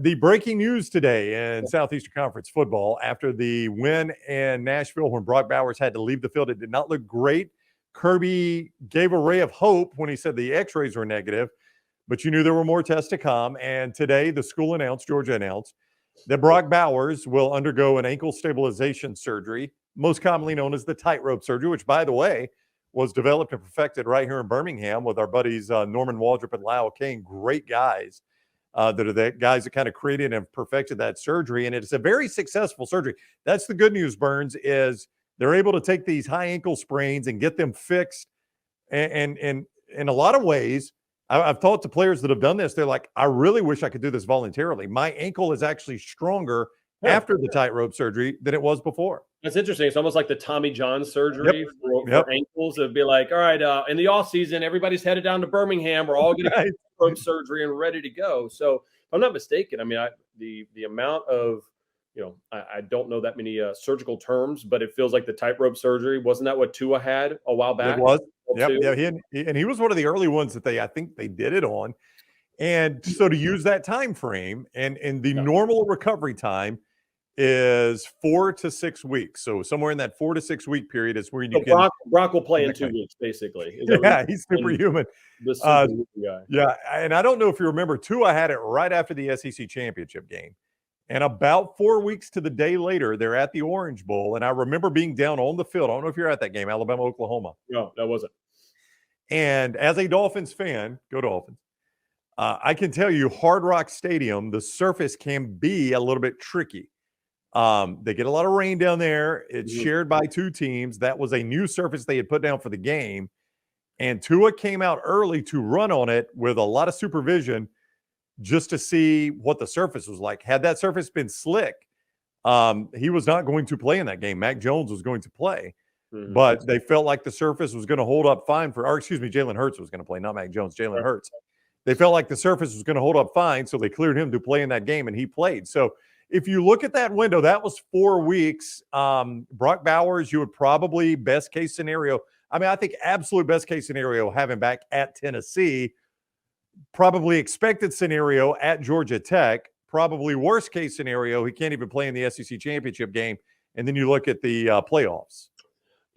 The breaking news today in Southeastern Conference football after the win in Nashville when Brock Bowers had to leave the field, it did not look great. Kirby gave a ray of hope when he said the x-rays were negative, but you knew there were more tests to come. And today the school announced, Georgia announced, that Brock Bowers will undergo an ankle stabilization surgery, most commonly known as the tightrope surgery, which, by the way, was developed and perfected right here in Birmingham with our buddies Norman Waldrop and Lyle King, great guys. That are the guys that kind of created and perfected that surgery. And it's a very successful surgery. That's the good news, Burns, is they're able to take these high ankle sprains and get them fixed. And in a lot of ways, I've talked to players that have done this. They're like, I really wish I could do this voluntarily. My ankle is actually stronger after the tightrope surgery than it was before. That's interesting. It's almost like the Tommy John surgery for ankles. It'd be like, all right, in the off season, everybody's headed down to Birmingham. We're all going to get tightrope surgery and ready to go. So if I'm not mistaken, I mean, the amount of, I don't know that many surgical terms, but it feels like the tightrope surgery. Wasn't that what Tua had a while back? It was. Yeah, he was one of the early ones that I think they did it on. And so to use that time frame and the normal recovery time is 4 to 6 weeks. So somewhere in that 4 to 6 week period is where you can. Brock will play in 2 weeks, basically. He's superhuman. Yeah, and I don't know if you remember, Tua had it right after the SEC championship game. And about 4 weeks to the day later, they're at the Orange Bowl. And I remember being down on the field. I don't know if you're at that game, Alabama, Oklahoma. No, that wasn't. And as a Dolphins fan, go Dolphins. I can tell you, Hard Rock Stadium, the surface can be a little bit tricky. They get a lot of rain down there. It's shared by two teams. That was a new surface they had put down for the game. And Tua came out early to run on it with a lot of supervision just to see what the surface was like. Had that surface been slick, he was not going to play in that game. Mac Jones was going to play. But they felt like the surface was going to hold up fine Jalen Hurts was going to play, not Mac Jones, Jalen Hurts. They felt like the surface was going to hold up fine, so they cleared him to play in that game, and he played. So if you look at that window, that was 4 weeks. Brock Bowers, you would probably, best case scenario, I think absolute best case scenario, have him back at Tennessee. Probably expected scenario at Georgia Tech. Probably worst case scenario, he can't even play in the SEC championship game. And then you look at the playoffs.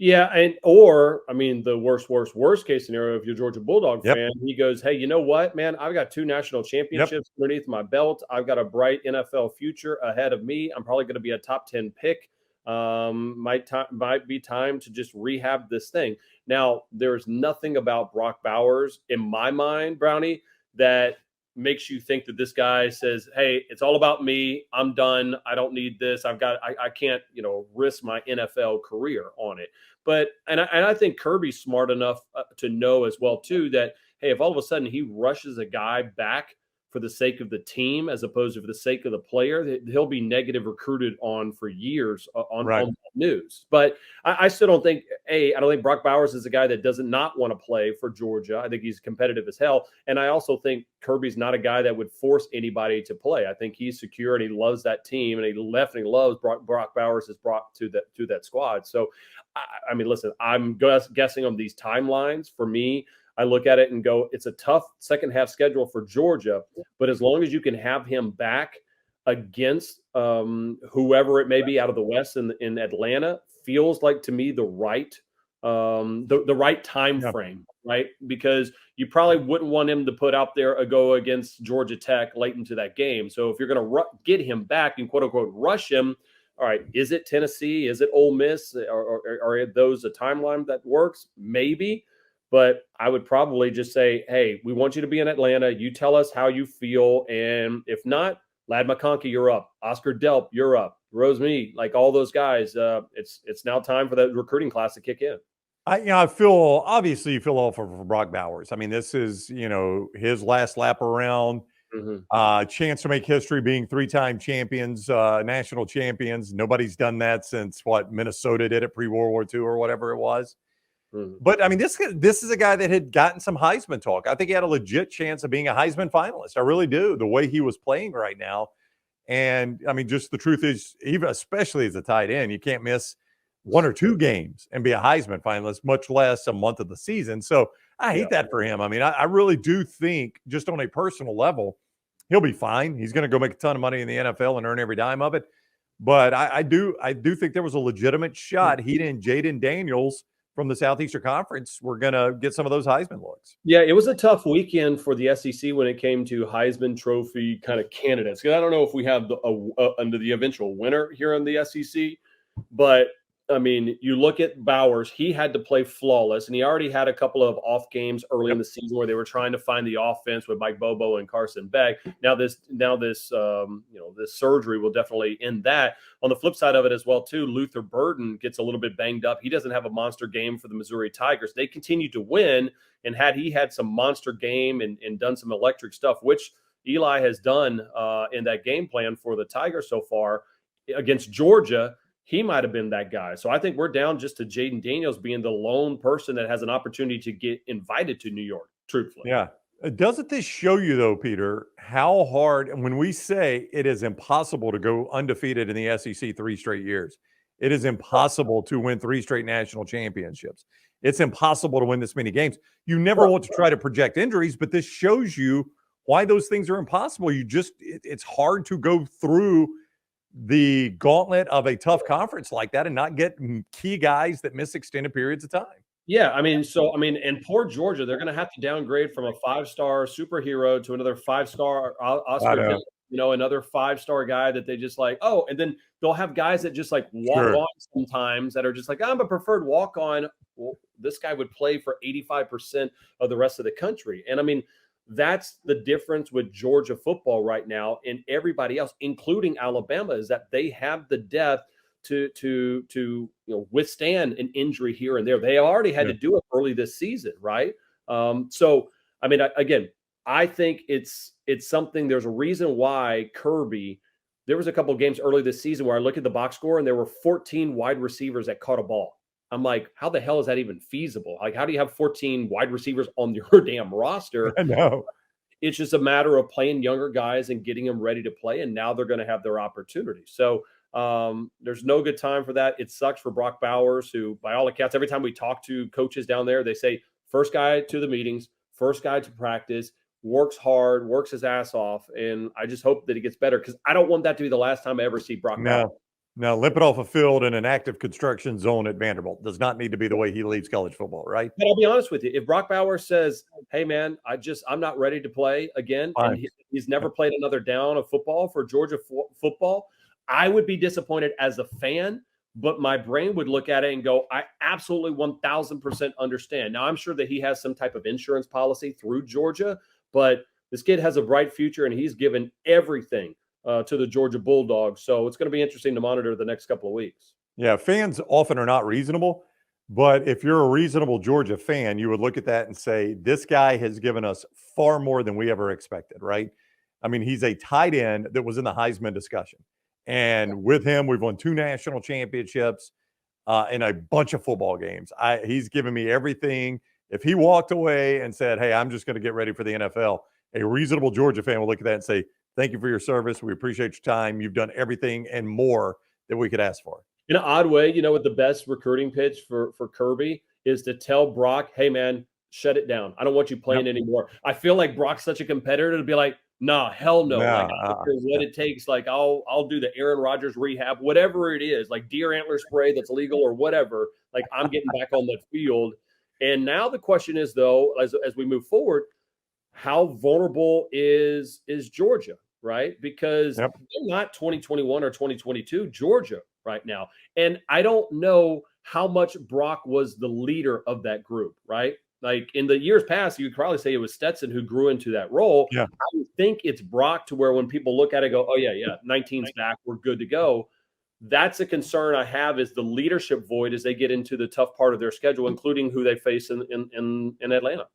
Yeah, the worst case scenario, if you're a Georgia Bulldog fan, he goes, hey, you know what, man? I've got 2 national championships underneath my belt. I've got a bright NFL future ahead of me. I'm probably going to be a top 10 pick. Might be time to just rehab this thing. Now, there's nothing about Brock Bowers in my mind, Brownie, that makes you think that this guy says, hey, it's all about me. I'm done. I don't need this. I can't, risk my NFL career on it. But, and I think Kirby's smart enough to know as well, too, that, hey, if all of a sudden he rushes a guy back for the sake of the team as opposed to for the sake of the player, he'll be negative recruited on for years on news. But I still don't think, I don't think Brock Bowers is a guy that doesn't not want to play for Georgia. I think he's competitive as hell. And I also think Kirby's not a guy that would force anybody to play. I think he's secure and he loves that team, and he definitely loves Brock Bowers has brought to that squad. So, listen, I'm guessing on these timelines. For me, I look at it and go, it's a tough second half schedule for Georgia, but as long as you can have him back against whoever it may be out of the West in Atlanta, feels like to me the right time frame, right? Because you probably wouldn't want him to put out there a go against Georgia Tech late into that game. So if you're going to get him back and quote unquote rush him, all right, is it Tennessee? Is it Ole Miss? Or are those a timeline that works? Maybe. But I would probably just say, hey, we want you to be in Atlanta. You tell us how you feel. And if not, Ladd McConkey, you're up. Oscar Delp, you're up. Rose Mead, like all those guys. It's now time for that recruiting class to kick in. I feel, obviously you feel all for Brock Bowers. I mean, this is, his last lap around. Chance to make history, being 3-time champions, national champions. Nobody's done that since Minnesota did it pre-World War II or whatever it was. But this is a guy that had gotten some Heisman talk. I think he had a legit chance of being a Heisman finalist. I really do. The way he was playing right now, and just the truth is, even especially as a tight end, you can't miss 1 or 2 games and be a Heisman finalist, much less a month of the season. So I hate that for him. I really do think, just on a personal level, He'll be fine. He's going to go make a ton of money in the NFL and earn every dime of it. But I do think there was a legitimate shot. He and Jaden Daniels from the Southeastern Conference were going to get some of those Heisman looks. Yeah, it was a tough weekend for the SEC when it came to Heisman Trophy kind of candidates. Because I don't know if we have under the eventual winner here in the SEC, but I mean, you look at Bowers, he had to play flawless, and he already had a couple of off games early in the season where they were trying to find the offense with Mike Bobo and Carson Beck. Now this surgery will definitely end that. On the flip side of it as well, too, Luther Burden gets a little bit banged up. He doesn't have a monster game for the Missouri Tigers. They continue to win, and had he had some monster game and done some electric stuff, which Eli has done in that game plan for the Tigers so far against Georgia, he might have been that guy. So I think we're down just to Jaden Daniels being the lone person that has an opportunity to get invited to New York, truthfully. Yeah. Doesn't this show you, though, Peter, how hard, and when we say it is impossible to go undefeated in the SEC 3 straight years, it is impossible to win 3 straight national championships. It's impossible to win this many games. You never want to try to project injuries, but this shows you why those things are impossible. It's hard to go through the gauntlet of a tough conference like that and not get key guys that miss extended periods of time. Yeah, and poor Georgia, they're going to have to downgrade from a 5-star superhero to another 5-star Oscar, another 5-star guy that they just like, and then they'll have guys that just like walk on sometimes that are just like, I'm a preferred walk on. Well, this guy would play for 85% of the rest of the country. And I mean, that's the difference with Georgia football right now and everybody else, including Alabama, is that they have the depth to withstand an injury here and there. They already had to do it early this season, right? So I mean, I think it's something. There's a reason why Kirby. There was a couple of games early this season where I look at the box score and there were 14 wide receivers that caught a ball. I'm like, how the hell is that even feasible? Like, how do you have 14 wide receivers on your damn roster? I know. It's just a matter of playing younger guys and getting them ready to play, and now they're going to have their opportunity. So there's no good time for that. It sucks for Brock Bowers, who, by all accounts, every time we talk to coaches down there, they say first guy to the meetings, first guy to practice, works hard, works his ass off, and I just hope that he gets better because I don't want that to be the last time I ever see Brock Bowers. Now, limping off a field in an active construction zone at Vanderbilt does not need to be the way he leaves college football, right? But I'll be honest with you. If Brock Bowers says, hey, man, I'm not ready to play again, and he's never played another down of football for Georgia football, I would be disappointed as a fan, but my brain would look at it and go, I absolutely 1,000% understand. Now, I'm sure that he has some type of insurance policy through Georgia, but this kid has a bright future, and he's given everything to the Georgia Bulldogs. So it's going to be interesting to monitor the next couple of weeks. Yeah, fans often are not reasonable, but if you're a reasonable Georgia fan, you would look at that and say, this guy has given us far more than we ever expected, right? I mean, he's a tight end that was in the Heisman discussion. And with him, we've won 2 national championships in a bunch of football games. He's given me everything. If he walked away and said, hey, I'm just going to get ready for the NFL, a reasonable Georgia fan will look at that and say, thank you for your service. We appreciate your time. You've done everything and more that we could ask for. In an odd way, what the best recruiting pitch for Kirby is to tell Brock, hey, man, shut it down. I don't want you playing anymore. I feel like Brock's such a competitor to be like, nah, hell no. I don't care what it takes. Like, I'll do the Aaron Rodgers rehab, whatever it is, like deer antler spray that's legal or whatever. Like, I'm getting back on the field. And now the question is, though, as we move forward, how vulnerable is Georgia? Right? Because they're not 2021 or 2022 Georgia right now. And I don't know how much Brock was the leader of that group, right? Like in the years past, you could probably say it was Stetson who grew into that role. Yeah. I would think it's Brock to where when people look at it, go, oh, yeah, 19's back. We're good to go. That's a concern I have is the leadership void as they get into the tough part of their schedule, including who they face in Atlanta.